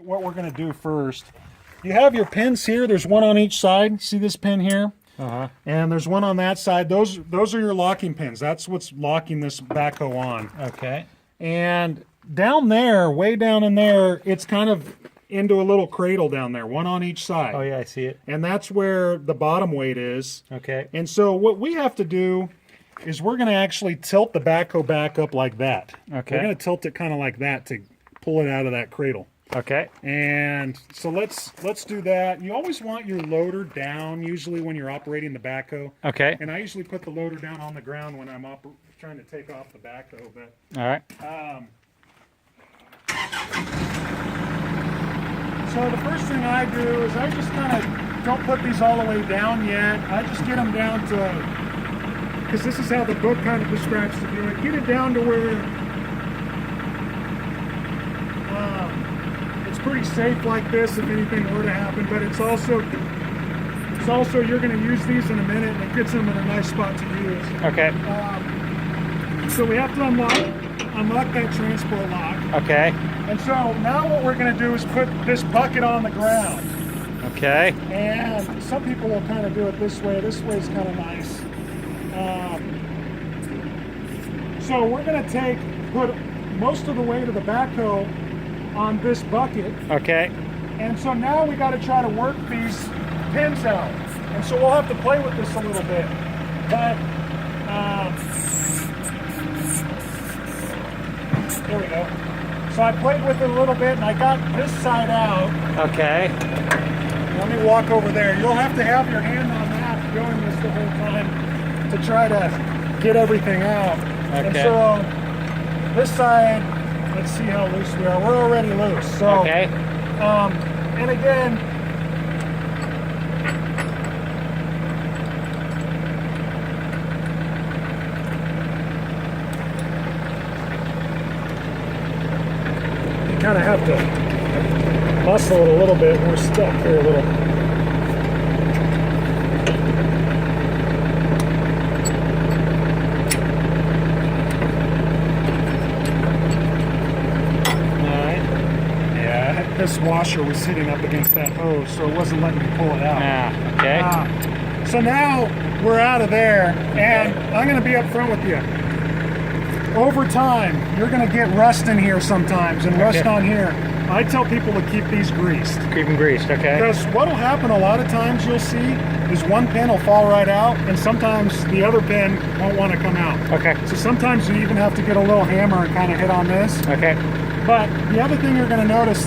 What we're going to do first, you have your pins here. There's one on each side. See this pin here? And there's one on that side. Those are your locking pins. That's what's locking this backhoe on. Okay. And down there, way down in there, it's kind of into a little cradle down there, one on each side. Oh yeah, I see it. And that's where the bottom weight is. Okay. And so what we have to do is we're going to actually tilt the backhoe back up like that. Okay. We're going to tilt it kind of like that to pull it out of that cradle. Okay. And so let's do that. You always want your loader down, usually when you're operating the backhoe. Okay. And I usually put the loader down on the ground when I'm trying to take off the backhoe. But all right. So the first thing I do is I just kind of don't put these all the way down yet. I just get them down to, because this is how the book kind of prescribes to do it. Get it down to where it's pretty safe like this if anything were to happen, but it's also you're going to use these in a minute, and it gets them in a nice spot to use. Okay. So we have to unlock that transport lock. Okay. And so now what we're going to do is put this bucket on the ground. Okay. And some people will kind of do it this way. This way is kind of nice. So we're going to put most of the weight of the backhoe on this bucket. Okay. And so now we got to try to work these pins out. And so we'll have to play with this a little bit. But there we go. So I played with it a little bit and I got this side out. Okay. Let me walk over there. You'll have to have your hand on that doing this the whole time to try to get everything out. Okay. And so this side, let's see how loose we are. We're already loose. So, okay. And again, you kind of have to muscle it a little bit. We're stuck here a little. This washer was sitting up against that hose, so it wasn't letting me pull it out. Okay. So now we're out of there, and I'm going to be up front with you. Over time, you're going to get rust in here sometimes, and rust on here. I tell people to keep these greased. Keep them greased, okay. Because what will happen a lot of times you'll see is one pin will fall right out, and sometimes the other pin won't want to come out. Okay. So sometimes you even have to get a little hammer and kind of hit on this. Okay. But the other thing you're going to notice,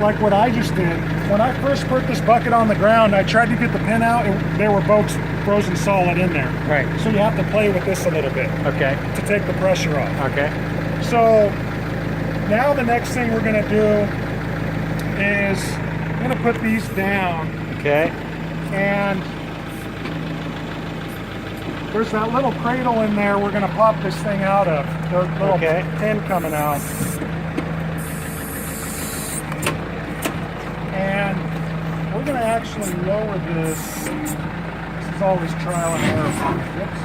like what I just did, when I first put this bucket on the ground, I tried to get the pin out, and they were both frozen solid in there. Right. So you have to play with this a little bit. Okay. To take the pressure off. Okay. So now the next thing we're going to do is I'm going to put these down. Okay. And there's that little cradle in there we're going to pop this thing out of. The little pin coming out. And we're going to actually lower this. This is always trial and error. Whoops.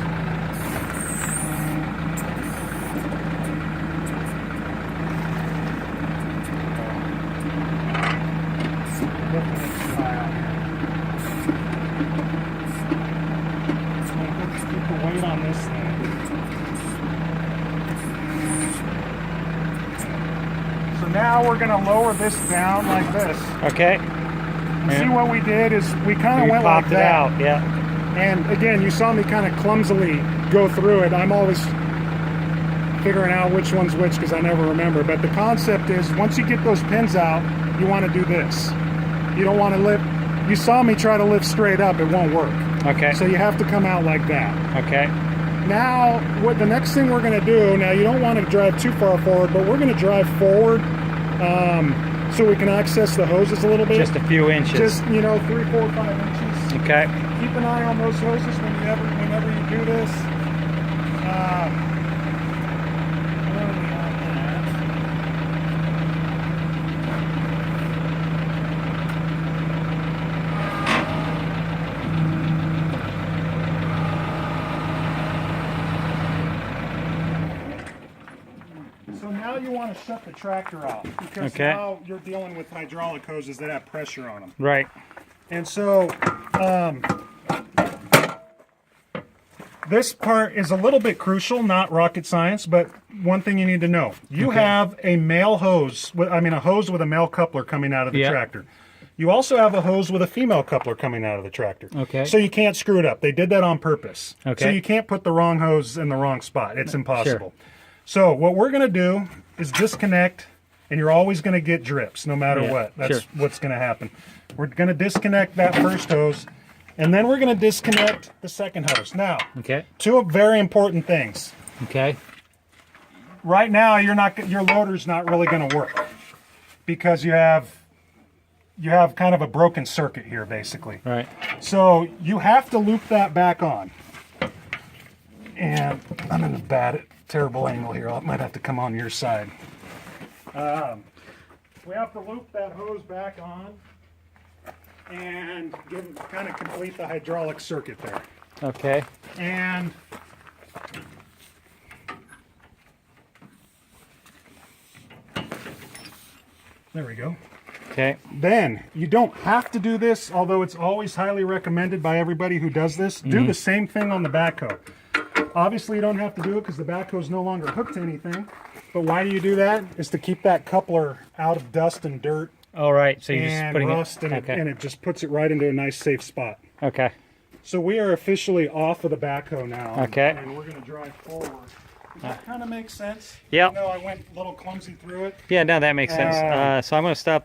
Keep the weight on this thing. So now we're going to lower this down like this. Okay. See what we did is we kind of went like that. Popped it out, yeah. And again, you saw me kind of clumsily go through it. I'm always figuring out which one's which because I never remember. But the concept is once you get those pins out, you want to do this. You don't want to lift. You saw me try to lift straight up. It won't work. Okay. So you have to come out like that. Okay. Now, what the next thing we're going to do, now you don't want to drive too far forward, but we're going to drive forward so we can access the hoses a little bit. Just a few inches. Just, 3, 4, 5 inches. Okay. Keep an eye on those hoses whenever you do this. So now now you want to shut the tractor off because Okay. now you're dealing with hydraulic hoses that have pressure on them. Right. And so this part is a little bit crucial, not rocket science, but one thing you need to know. You have a male hose, a hose with a male coupler coming out of the tractor. You also have a hose with a female coupler coming out of the tractor. Okay. So you can't screw it up. They did that on purpose. Okay. So you can't put the wrong hose in the wrong spot. It's impossible. So what we're going to do is disconnect, and you're always going to get drips no matter what. That's what's going to happen. We're going to disconnect that first hose, and then we're going to disconnect the second hose. Now, two very important things. Okay. Right now, your loader's not really going to work because you have kind of a broken circuit here, basically. Right. So you have to loop that back on. And I'm in a terrible angle here. I might have to come on your side. We have to loop that hose back on and kind of complete the hydraulic circuit there. Okay. And there we go. Okay. Then, you don't have to do this, although it's always highly recommended by everybody who does this. Do the same thing on the backhoe. Obviously, you don't have to do it because the backhoe is no longer hooked to anything. But why do you do that? Is to keep that coupler out of dust and dirt All right. So you're just and putting rust, it. and it just puts it right into a nice, safe spot. Okay. So we are officially off of the backhoe now. Okay. And we're going to drive forward. Does that kind of make sense? Yeah. I know I went a little clumsy through it. Yeah. No, that makes sense. So I'm going to stop the